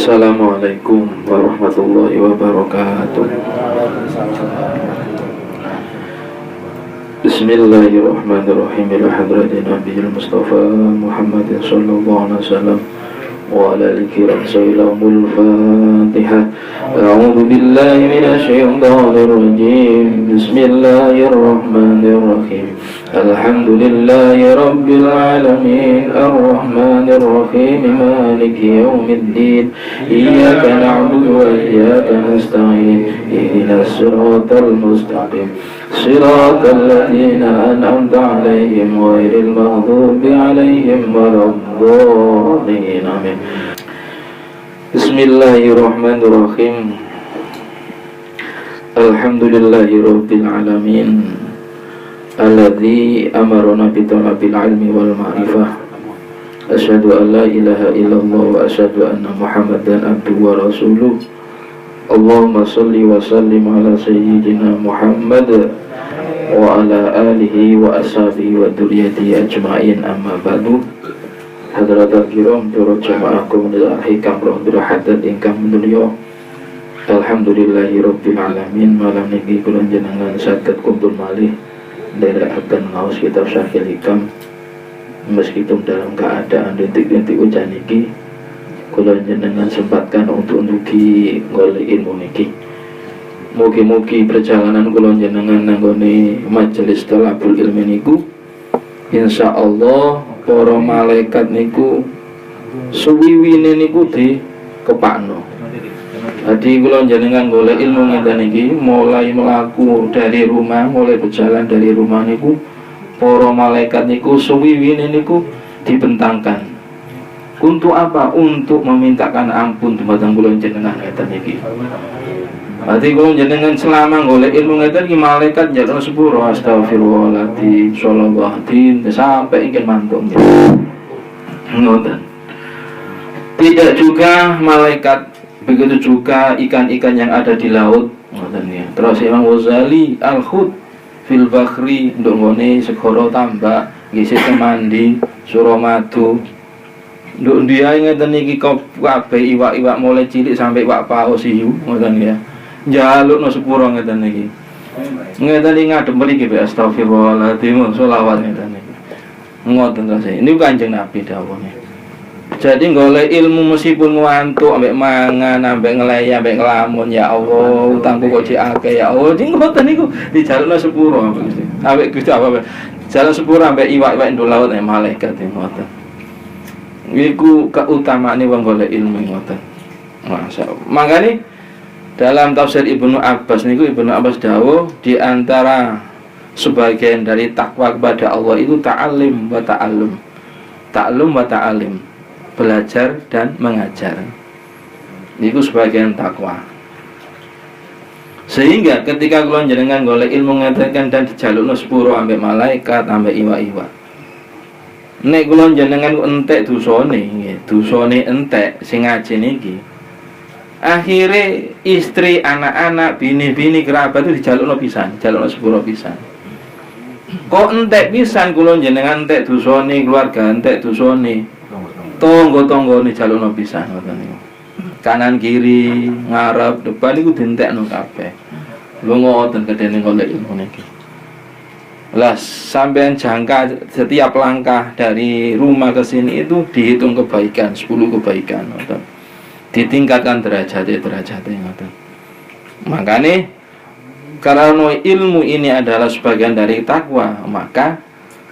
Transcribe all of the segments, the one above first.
Assalamualaikum warahmatullahi wabarakatuh. Bismillahirrahmanirrahim. Ila hadratin Nabiyil Mustafa Muhammadin sallallahu alaihi wasallam wa ala alihi kiram sayyidul Fatihah. A'udzu billahi minasy syaithanir rajim. Bismillahirrahmanirrahim. Alhamdulillahi rabbil alamin arrahmanir rahim maliki yaumiddin iyyaka na'budu wa iyyaka nasta'in ihdinas siratal mustaqim siratal ladzina an'amta 'alaihim ghairil maghdubi 'alaihim waladdallin. Amin. Bismillahirrahmanirrahim. Alhamdulillahi rabbil alamin alladzi amarna bi talabil ilmi wal ma'rifah. Asyhadu an la ilaha illallah wa asyhadu anna Muhammadan abduhu wa rasuluh. Allahumma shalli wa sallim ala sayyidina Muhammad wa ala alihi wa ashabihi wa dzurriyyatihi ajma'in, amma ba'du. Hadratul kiram para jamaah komunitas Hikam Rohdur Haddad ingkang mulya. Alhamdulillahi rabbil alamin. Malam niki kula jenengan saged kumpul malih nderekaken maos kitab Syarhil Hikam meskipun dalam keadaan detik-detik hujan niki kula jenengan sempatkan untuk ndugi golek ilmu niki. Mugi-mugi perjalanan kula jenengan nanggone majelis thalabul ilmi niku insyaallah para malaikat niku suwiwine niku dikepakno. Jadi kula jenengan golek ilmu ngeten iki mulai melaku dari rumah, mulai berjalan dari rumah niku para malaikat niku suwiwine niku dibentangkan. Untuk apa? Untuk memintakan ampun dumateng kula jenengan ngeten iki. Berarti kula jenengan selama golek ilmu ngeten iki malaikat njaluk sepuro astagfirullahaladzim sallallahu alaihi sampai ingin mantuk. Ngoten. Tidak juga malaikat, begitu juga ikan-ikan yang ada di laut. Terus Imam Ghazali Al-Khud fil Bakhri nduk ngene segara tambak ngisih temandi Suramadu. Nduk dia ngeten iki kabeh iwak-iwak mulai cilik sampai iwak paus hiu ngoten ya. Njalukno sepuro ngeten iki. Ngeten iki ngadep mriki astagfirullahaladzim selawat ngeten iki. Ngoten terus. Ini Kanjeng Nabi dawuhne. Jadi golek ilmu meskipun ngantuk, ambek mangan, ambek ngelay, ambek ngelamun, ya Allah, utangku kok cek akeh ya Allah. Jadi ngoten niku dijalukno sepuro Gusti. Ambek Gusti apa? Jalan sepuro ambek iwak-iwak nduk laut nek malaikat ngoten. Iku keutamaane wong golek ilmu ngoten. Masyaallah. Makane dalam tafsir Ibnu Abbas niku Ibnu Abbas dawuh di antara sebagian dari takwa kepada Allah itu ta'alim wa ta'allum. Ta'allum wa ta'alim. Belajar dan mengajar. Itu sebagian takwa. Sehingga ketika kula jenengan golek ilmu ngeten dan dijalukno sepuro ambek malaikat, ambek iwak-iwak. Nek kula jenengan entek dosane, nggih, dosane entek sing ngaji niki. Akhire istri, anak-anak, bini-bini kerabat itu dijalukno pisan, dijalukno sepuro pisan. Kok entek pisan kula jenengan entek dosane, keluarga entek dosane. Tonggo-tonggo ini jalukno pisan ngoten niku. Kanan kiri, ngarep, depan iku dientekno kabeh. Lho ngoten kedene golek ilmu niki. Lah sampean jangka setiap langkah dari rumah ke sini itu dihitung kebaikan, 10 kebaikan ngoten. Ditingkatkan derajatnya ngoten. Makane karena ilmu ini adalah sebagian dari takwa, maka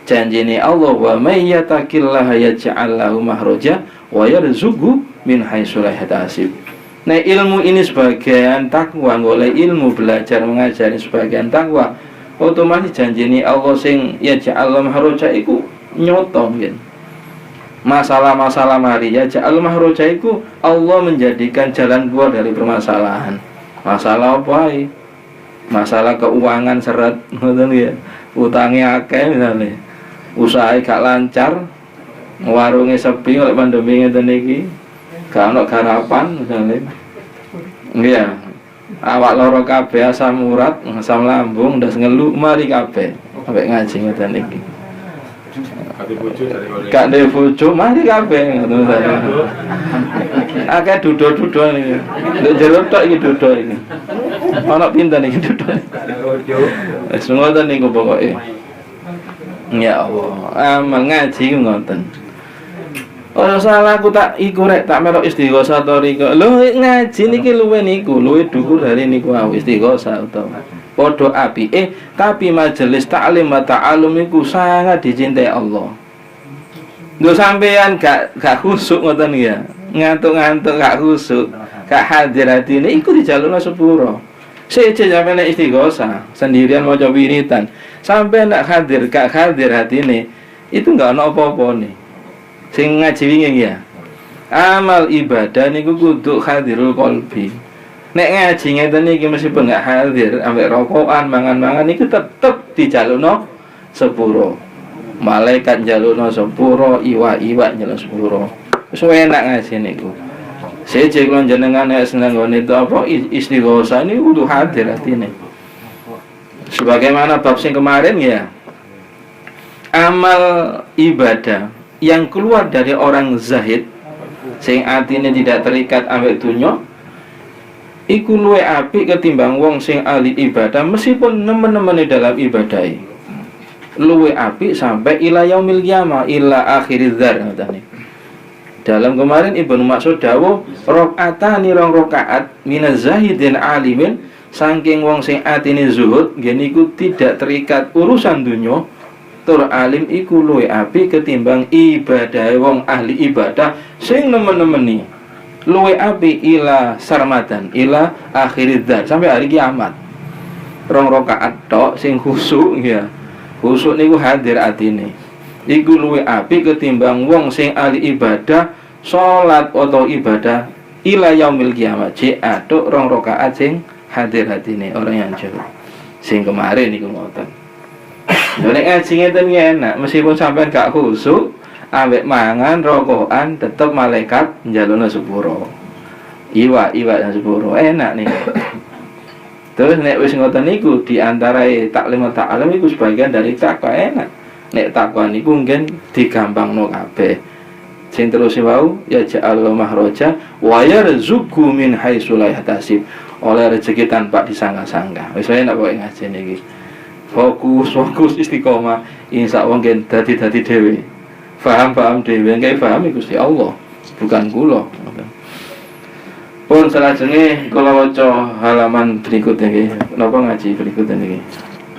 janjine Allah wa may yattaqillaha yaj'al lahu makhraja wa yarzuqhu min haitsu la yahtasib. Nah, ilmu ini sebagian takwa, golek ilmu belajar mengajari sebagian takwa. Otomatis janjine Allah sing yaj'al lahu makhraja iku nyoto nggih. Masalah-masalah mari yaj'al makhraja iku Allah menjadikan jalan keluar dari permasalahan. Masalah apa ae? Masalah keuangan seret ngoten ya. Utange akeh misalnya. Usaha gak lancar, warungnya sepi oleh pandemi ngeten iki, gak ono garapan misalnya. Iya. Awak loro kabeh asam urat, asam lambung, ndas ngelu mari kabeh. Sampai ngaji ngeten iki. Gak ndek bojo mari kabeh ngono ta. Akeh dudo-dudo niki. Ndek jero tok iki dudo iki. Ana pinten iki dudo. Wis ngoten niku pokoke. Ya Allah, amal ngaji ku ngoten. Ora salah aku tak iku rek tak melok istighosah to riko. Lho ngaji niki luwih dhuwur dari niku aku istighosah utawa. Padha apike tapi majelis taklim wa ta'alum iku sangat dicintai Allah. Lho sampean gak khusuk ngoten ya. Ngantuk-ngantuk gak khusuk, gak hadir atine iku dijalukno sepuro. Seje sampean istighosah sendirian maca wiritan. Sampean nak hadir gak hadir hatine itu enggak ana apa-apane. Sing ngaji wingi ya. Amal ibadah niku kudu hadirul qalbi. Nek ngaji ngeten iki meskipun enggak hadir ambek rokokan mangan-mangan niku tetep dijalukno sepuro. Malaikat njalukno sepuro, iwa-iwa njaluk sepuro. Wis enak ngaji niku. Seje kula jenengan nek seneng ngene itu apa istighosah niku kudu hadir atine. Sebagaimana bab sing kemarin ya. Amal ibadah yang keluar dari orang zahid sing atine tidak terikat ambek dunya iku luwih apik ketimbang wong sing ahli ibadah meskipun nemen-nemene dalam ibadah luwih apik sampai ila yaumil qiyamah ila akhiriz dzar ngene. Dalam kemarin Ibnu Mas'ud dawuh rakaatani rong rakaat minaz zahidin alimin saking wong sing atine zuhud ngene iku tidak terikat urusan dunya tur alim iku luwih apik ketimbang ibadah wong ahli ibadah sing nemen-nemeni luwih apik ila sarmadan ila akhiriz dzar sampai hari kiamat. Rong rakaat tok sing khusuk ya. Khusuk niku hadir atine. Iku luwih apik ketimbang wong sing ahli ibadah salat atau ibadah ila yaumil kiamat atuk rong rakaat sing hadir atine orang yang jauh. Sing kemarin niku ngoten. Nek ngaji ngeten enak meskipun sampean gak khusuk ambek mangan rokokan tetep malaikat njalukno sepuro. Iwa dan sepuro enak nih. Terus nek wis ngoten niku di antarae taklim ta'alum iku sebagian dari takwa enak. Nek takwa niku mungkin digampangno kabeh. Sing terus wau ya ja'al mahroja wa yarzuqu min haitsu la yahtasib. Oleh rezeki tanpa disangka-sangka. Wis enak kok ngaji niki. Fokus istiqomah insya Allah ngen dadi dhewe. Paham dhewe nggih paham Gusti Allah, bukan kula. Pun salajenge kula waca halaman berikutnya nggih. Napa ngaji berikutnya niki?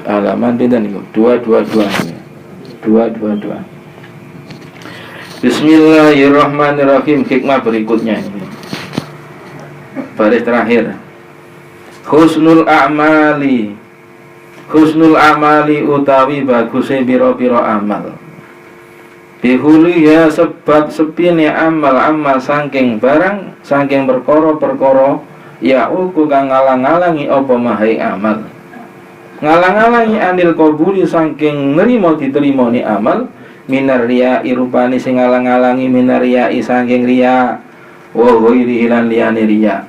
Halaman pinten niku? 222. Bismillahirrahmanirrahim. Hikmah berikutnya ini. Baris terakhir. Husnul amali utawi baguse biro-biro amal. Bihuli ya sebab sepine amal saking barang saking perkara ya uku kang ngalang-alangi apa mahai amal. Ngalang-alangi anil qabuli saking nrimo diterimoni amal minar riya irupani sing ngalang-alangi minar riya saking riya wa ghairi lan liyane riya.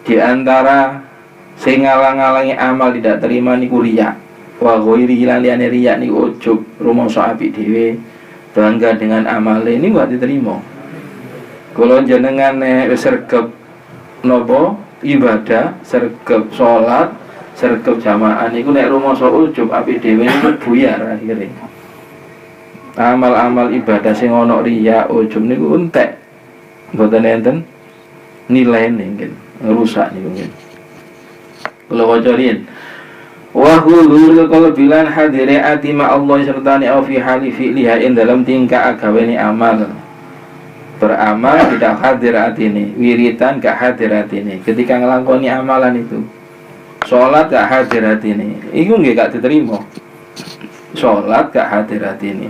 Di antara sing ngalang-alangi amal tidak terima niku riya. Wa ghairi lan liyane riya niku ujub rumangsa apik dhewe. Bangga dengan amal ini gak diterima. Kalau jenengan wis sregep napa ibadah, sregep salat, sregep jamaah niku nek rumangsa ujub apik dhewe niku buyar akhire. Amal-amal ibadah sing ana riya ujub niku entek. Mboten enten nilaine nggih, rusak niku nggih. Kula wacarin wa hulul qalbilan hadire ati ma Allah sertane au fi hali fi'liha in dalam tingkah agaweni amal. Beramal tidak hadir atine, wiritan gak hadir atine. Ketika ngelakoni amalan itu, salat gak hadir atine, iku nggih gak diterima. Salat gak hadir atine.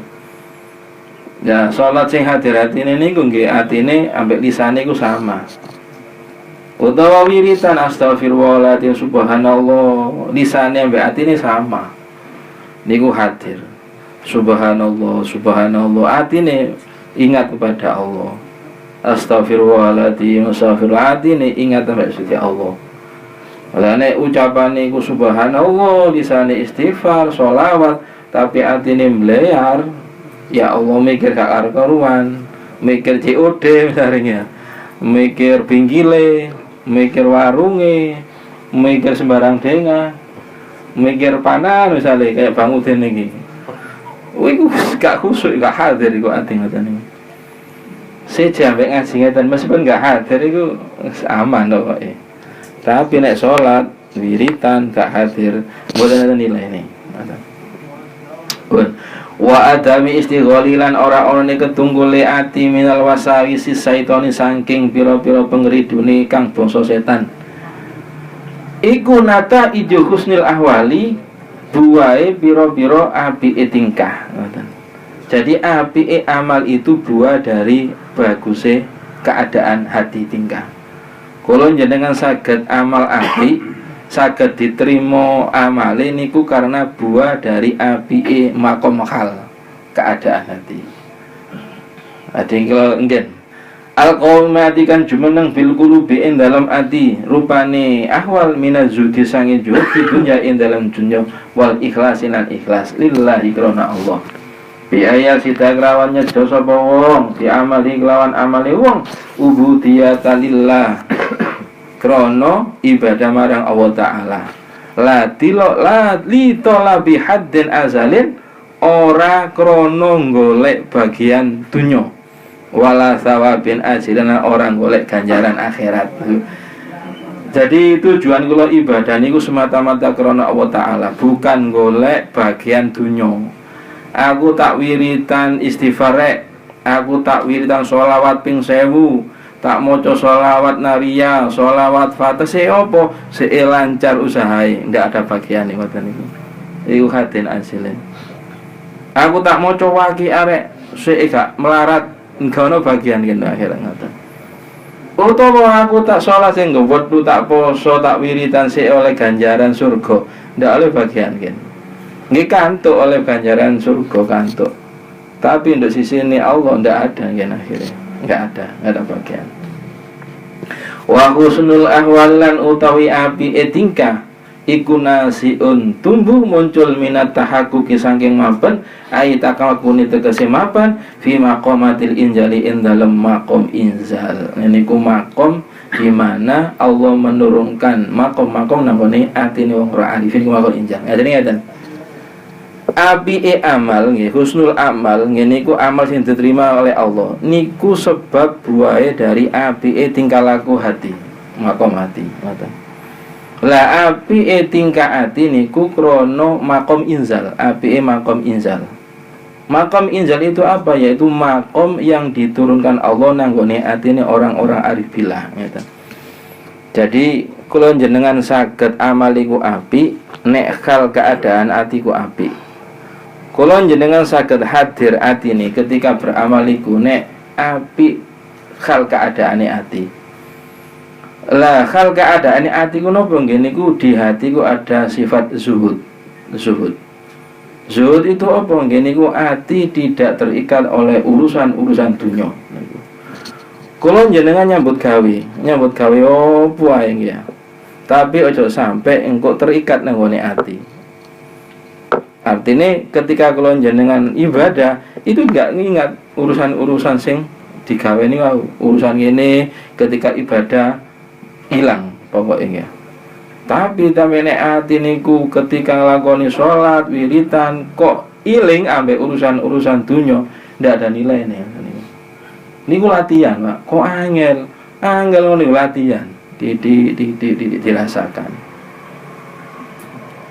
Ya, salat sing hadir atine niku nggih atine ambek lisane iku sama. Utawa wiritan astagfirullahaladzim subhanallah lisane ambek atine sama. Niku hadir. Subhanallah atine ingat kepada Allah. Astagfirullahaladzim atine ingat ambek Gusti Allah. Lah nek ucapane iku subhanallah lisane istighfar, sholawat tapi atine mleyar Ya Allah, mikir gak karu-karuan, mikir COD misalnya, mikir bingkile, mikir warunge, mikir sembarang denga, mikir panan misalnya kayak Bang Udin iki. Iku gak khusyuk, gak hadir iku ati ngoten niku. Seja ambek ngaji ngeten meskipun gak hadir iku aman kok pokoke. Tapi nek salat, wiritan gak hadir, mboten ada nilai. Wa adami istigholilan ora-ora ne ketunggule ati minal wasawisi saitoni saking pira-pira pengeridune kang bangsa setan. Iku nata ijo husnil ahwali buahe pira-pira apike tingkah. Jadi apike amal itu buah dari baguse keadaan hati tingkah. Kula jenengan saged amal apik, saged diterima amale niku karena buah dari apike makom hal keadaan hati. Ade kalau enggen al-qaumati kan jumeneng bil qulubi ing dalam ati rupane ahwal minazudi sange juhud di dunya ing dalam dunya wal ikhlasin lan ikhlas lillahi krana Allah. Bi ayat sita kelawan nyedo sapa wong di amali kelawan amale wong ubudiyata lillah krono ibadah marang Allah Ta'ala la litola bihaddin azalin ora krono golek bagian dunya wala thawabin ajilan orang golek ganjaran akhirat. Jadi tujuan kula ibadah niku semata-mata krono Allah Ta'ala, bukan golek bagian dunya. Aku tak wiritan istighfar, aku tak wiritan sholawat ping 1000, tak maca sholawat naria, sholawat fatase opo, lancar usahae, ndak ada bagian nih ngoten niku. Iku hadin asile. Aku tak maca waki arek, gak melarat, enggak ono bagian kene akhirat ngoten. Utawa aku tak sholat sing ngwedhu, tak poso, tak wiritan oleh ganjaran surga, ndak oleh bagian kene. Nggih kantuk oleh ganjaran surga kantuk. Tapi untuk sisi ini Allah ndak ada kene akhirnya. Nggak ada bagian. Wa husnul ahwal lan utawi api tingkah iku nasiun tumbuh muncul minat tahaqquqi saking mapan ayat akakuni tegese mapan fi maqamatil injali ing dalem maqam inzal. Niku maqam di mana Allah menurunkan maqam-maqam nambone atine wong ora arifin maqam injal. Ngeten. Api amal nggih husnul amal ngene niku amal sing diterima oleh Allah niku sebab buahe dari api tingkah laku hati makom hati ngoten. Lah api tingkah hati niku krono makom inzal, api makom inzal. Makom inzal itu apa? Yaitu makom yang diturunkan Allah nanggone atine orang-orang arif billah ngoten. Jadi kula jenengan saged amal iku api nek hal keadaan atiku api. Kula jenengan saged hadir atine ketika beramal iku nek apik hal keadaane ati. Lah hal keadaane ati ku napa nggih niku di hati ku ada sifat zuhud. Zuhud itu apa nggih niku ati tidak terikat oleh urusan-urusan dunya niku. Kula jenengan nyambut gawe opo ae nggih. Tapi ojo sampai engko terikat nang ngone ati. Artinya ketika kalau jenengan ibadah itu enggak ngingat urusan-urusan sing digaweni urusan ini ketika ibadah hilang pokoknya. Tapi tamene ati niku ketika nglakoni salat wiritan kok iling ambek urusan-urusan dunya ndak ada nilainya. Niku latihan, Pak. Kok angel ngene latihan dirasakan.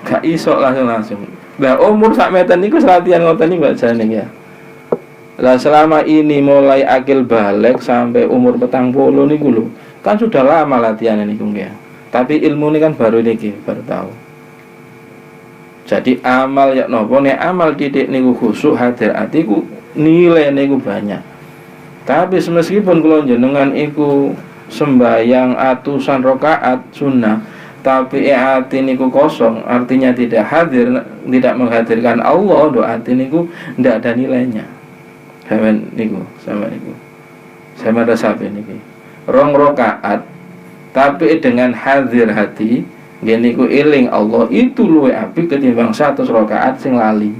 Gak iso langsung. Lah umur sak meten niku latihan ngoten niku jane ya. Lah selama ini mulai akil balik sampai umur 40 niku lho. Kan sudah lama latihan niku ya. Tapi ilmu ini kan baru tahu. Jadi amal ya nopo nek amal didik niku khusyuk hadir atiku nilai niku banyak. Tapi meskipun kula jenengan iku sembahyang atusan rakaat sunnah, tapi hati niku kosong, artinya tidak hadir, tidak menghadirkan Allah, doa hati niku tidak ada nilainya. Sama niku. Sama ada sapi niki. Rong rakaat, tapi dengan hadir hati, gini ku iling Allah itu luwe apik ketimbang 100 rakaat sing lali.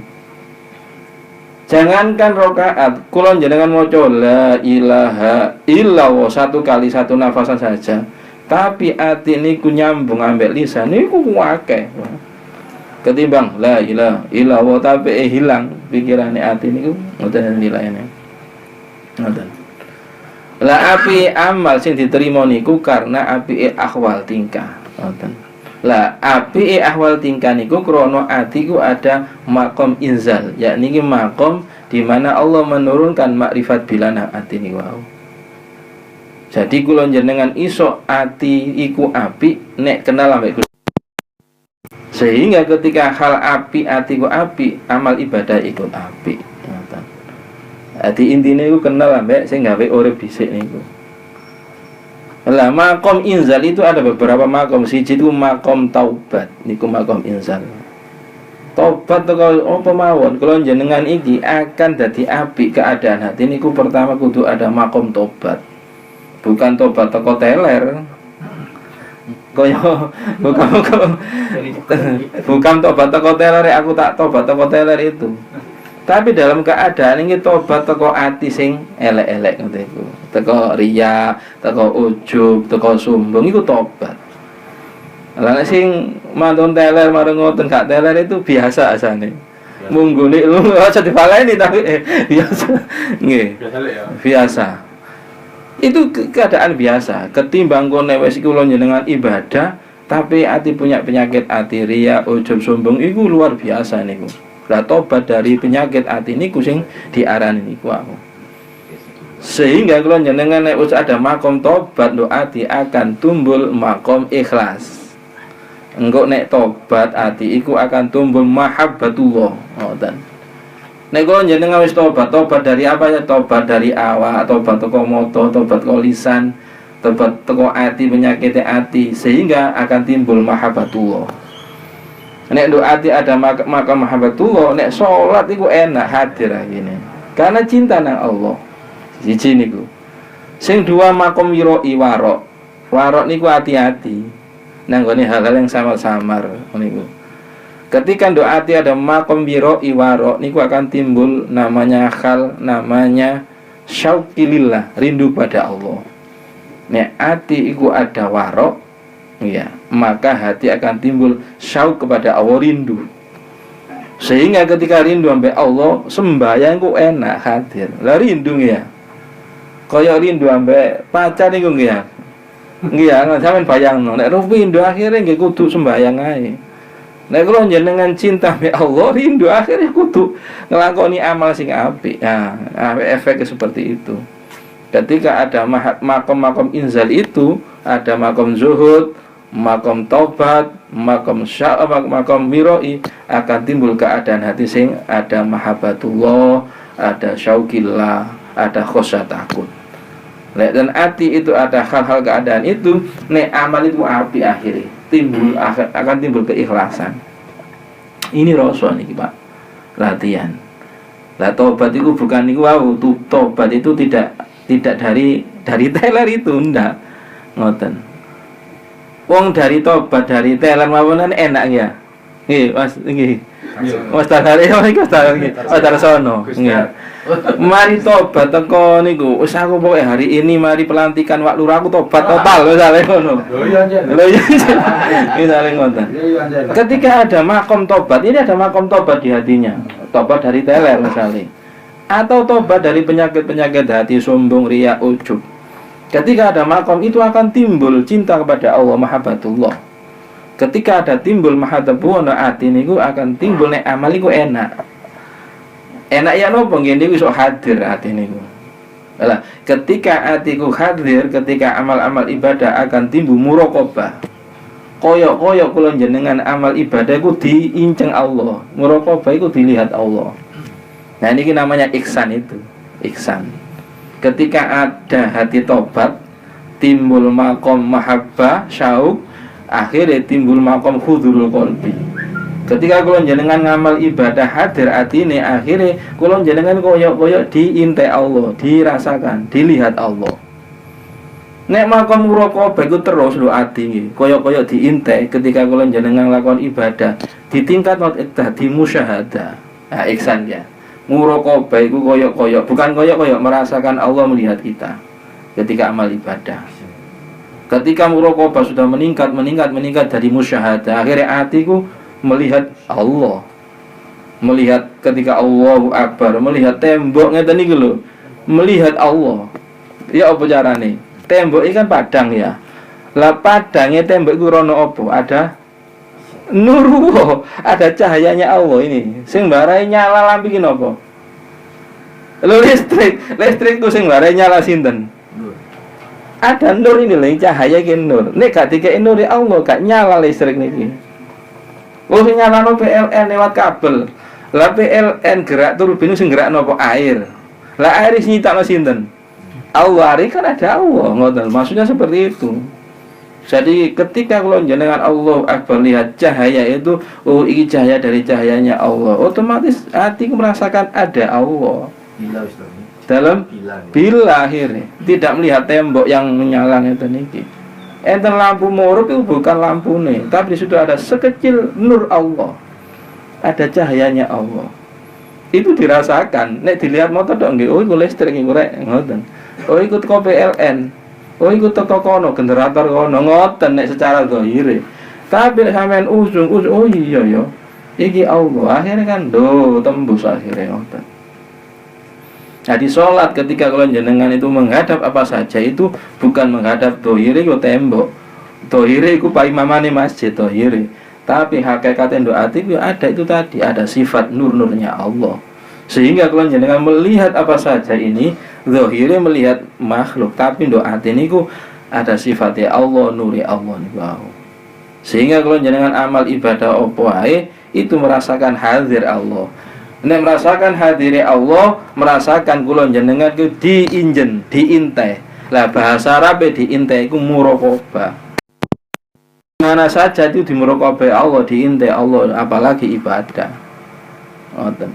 Jangankan rakaat, kula jenengan maca la ilaha illallah satu kali satu nafasan saja. Tapi ati niku nyambung ambek lisan niku akeh. Ketimbang la ilaha illallah tapi hilang pikirane ati niku ngoten nilainya. Ngoten. Lah api amal sing diterima niku karena api ahwal tingkah. Ngoten. Lah api ahwal tingkah niku krana ati ku ada makom inzal, yakni makom di mana Allah menurunkan makrifat bilanah ati niku wau. Jadi kula jenengan iso ati iku api nek kenal ambek Gusti. Sehingga ketika hal api ati ku api, amal ibadah ikut api. Ngoten. Ati intine iku kenal ambek sing gawe urip dhisik niku. Lah makom inzal itu ada beberapa makom. Siji itu makom taubat, niku makom inzal. Tobat teko apa mawon kula jenengan iki akan dadi apik keadaan hati niku pertama kudu ada makom tobat. Bukan tobat teko teler. Kaya bukan tobat teko teler aku tak tobat teko teler itu. Tapi dalam keadaan ini tobat teko ati sing elek-elek ngoten iku. Teko riya, teko ujub, teko sombong iku tobat. Lah sing mantun teler marang ngoten gak teler itu biasa asane. Munggune lu aja dibaleni tapi biasa. Nggih. Biasa. Itu keadaan biasa. Ketimbang kono wis kula jenengan ibadah tapi ati punya penyakit ati riya, ujub, sombong iku luar biasa niku. Lah tobat dari penyakit ati niku sing diarani niku aku. Sehingga kalau jenengan nek wis ada makom tobat do ati akan tumbul makom ikhlas. Engko nek tobat ati iku akan tumbul mahabbatullah. Ngoten. Nek kalau jenengan wis tobat dari apa ya? Tobat dari awak, tobat teko moto, tobat teko lisan, tobat teko ati penyakit ati sehingga akan timbul mahabbatullah. Nek doa ati ada makam mahabbatullah, nek salat iku enak hadir ngene. Karena cinta nang Allah. Siji niku. Sing dua makom wiroi warok. Warok niku hati-hati. Nang gone hal-hal yang samar-samar niku. Ketika doa ati ada makom wiroi warok niku akan timbul namanya hal namanya syauqilillah, rindu pada Allah. Nek ati iku ada warok ya, maka hati akan timbul syauq kepada Allah, rindu. Sehingga ketika rindu sampai Allah, sembahyang ku enak hadir. Lah rindu ya. Kaya rindu sampai pacar niku nggih ya. Nggih ya, sampean bayangno nek rindu akhirnya nggih kudu sembahyang ae. Nek kula jenengan cinta sampai Allah, rindu akhirnya kudu nglakoni amal sing apik. Nah, efeknya seperti itu. Ketika ada makom-makom inzal itu, ada makom zuhud, makom taubat, makom sya'ab, makom miroi, akan timbul keadaan hati sing ada mahabbatullah, ada syauqillah, ada khosyah takut. Dan hati itu ada hal-hal keadaan itu, nek amal itu api akhirnya timbul akan timbul keikhlasan. Ini rasul niki Pak. Latihan. Lah tobat itu bukan niku wau, tobat itu tidak dari teler itu ndak. Ngoten. Wong dari tobat dari teler mawon enak ya. Nggih, Mas, nggih. Mas Tarare iki Mas Tarsono. Nggih. Mari tobat teko niku. Wis aku pokoke hari ini mari pelantikan Wak Lurah aku tobat total misale ngono. Lho iya. Misale ngoten. Ketika ada makom tobat, ini ada makom tobat di hatinya. Tobat dari teler misale. Atau tobat dari penyakit-penyakit hati sombong, riya, ujub. Ketika ada makom itu akan timbul cinta kepada Allah, mahabbatullah. Ketika ada timbul mahabbatullah ati niku akan timbul nek amal iku enak. Enak ya nopo nggih niku iso hadir ati niku. Lah, ketika atiku hadir, ketika amal-amal ibadah akan timbul muraqabah. Koyok-koyok kula jenengan amal ibadah iku diinceng Allah. Muraqabah iku dilihat Allah. Nah, ini namanya ihsan itu. Ihsan. Ketika ada hati tobat, timbul makom mahabbah, syauq, akhirnya timbul makom hudurul qalbi. Ketika kula jenengan ngamal ibadah hadir atine, akhirnya kula jenengan koyok-koyok diintai Allah, dirasakan, dilihat Allah. Nek makom muraqabah iku terus lho ati nggih, koyok-koyok diintai ketika kula jenengan lakon ibadah, di tingkat dadi musyahadah. Nah, ihsan ya. Muraqabah iku koyok-koyok, bukan koyok-koyok, merasakan Allah melihat kita ketika amal ibadah. Ketika muraqabah sudah meningkat dari musyahadah, akhirnya hatiku melihat Allah. Melihat ketika Allahu Akbar, melihat tembok ngeten iki lho. Melihat Allah. Ya apa carane? Tembok ini kan padang ya. Lah padangnya tembok iku rono apa? Ada nur, ada cahayanya Allah ini. Sing barai nyala lampu iki napa? Lho listrik ku sing barai nyala sinten? Ada nur ini lho, cahaya iki nur. Nek gak dikeki nur Allah gak nyala listrik niki. Oh sing nyalano PLN lewat kabel. Lah PLN gerak turbin sing gerak napa? Air. Lah air sing nyitakno sinten? Allah, kan ada Allah, ngoten. Maksudnya seperti itu. Jadi ketika kalau jenengan Allah Akbar lihat cahaya itu, oh ini cahaya dari cahayanya Allah, otomatis hatiku merasakan ada Allah. Dalam bila akhirnya tidak melihat tembok yang menyala itu niki. Enten lampu murup itu bukan lampu nih, tapi di situ ada sekecil nur Allah. Ada cahayanya Allah. Itu dirasakan. Nek dilihat motor dong nggih, oh iku listrik iku rek ngoten. Oh ikut ke PLN, oh ikut toko kono, generator kono, ngoten nek secara zahire. Tapi sampean usung, oh iya ya, iki Allah. Akhirnya kan tembus akhirnya ngoten. Jadi sholat ketika kalau jenengan itu menghadap apa saja itu bukan menghadap zahire ku tembok. Zahire ku pak imamane masjid zahire. Tapi hakikatnya doa itu ada itu tadi, ada sifat nur-nurnya Allah. Sehingga kalau jenengan melihat apa saja ini, zahirnya melihat makhluk, tapi doa ini ku ada sifatnya Allah, nuri Allah niku. Sehingga kalau jenengan amal ibadah opo ae itu merasakan hadir Allah. Nek merasakan hadirnya Allah, merasakan kula jenengan ku diinjen, diintai. Lah bahasa Arab diintai ku muraqabah. Mana saja itu dimuraqabah Allah, diintai Allah, apalagi ibadah.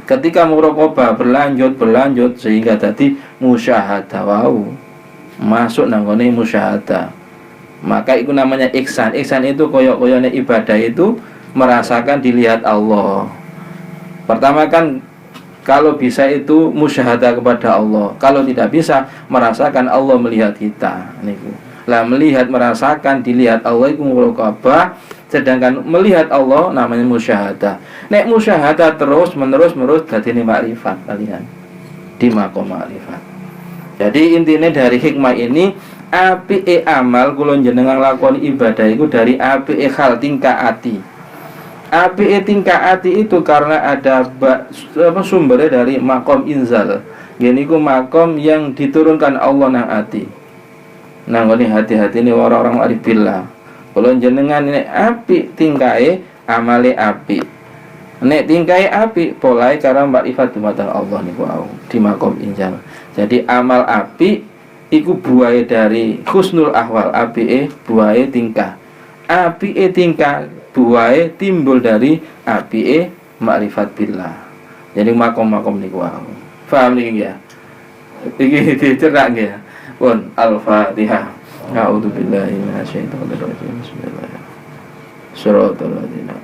Ketika muraqabah berlanjut sehingga tadi musyahadah masuk nanggone musyahadah, maka itu namanya ihsan. Ihsan itu koyok-koyoknya ibadah itu merasakan dilihat Allah. Pertama kan kalau bisa itu musyahadah kepada Allah, kalau tidak bisa merasakan Allah melihat kita niku. Lah melihat merasakan dilihat Allah itu muraqabah. Sedangkan melihat Allah namanya musyahadah. Nek musyahadah terus menerus dadine makrifat kalian di makom makrifat. Jadi intinya dari hikmah ini, apike amal kula jenengan lakoni ibadah itu dari apike hal tingkah ati. Apike tingkah ati itu karena ada sumbernya dari makom inzal. Gini ku makom yang diturunkan Allah nang ati. Nang hati-hati ini orang-orang arif billah. Kalau jenengan ini api tingkai amale api, nek tingkai api polai karena makrifat dumateng Allah niku di makom injal. Jadi amal api iku buahe dari husnul ahwal, api buahe tingkah, api tingkah buahe timbul dari api makrifat billah. Jadi makom-makom niku paham niki ya? Iki dicerak nggih ya. Pun Al-Fatihah. A'udzu billahi minasyaitonir rajim. Bismillahirrahmanirrahim. Shiratal ladzina